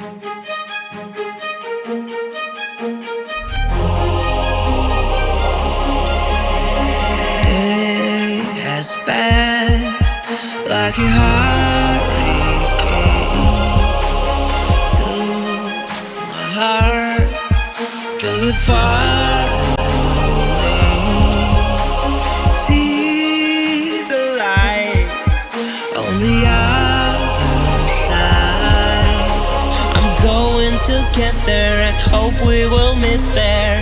Day has passed like a hurricane to my heart, till we're far away. See the lights on the other side. I'm going to get there and hope we will meet there.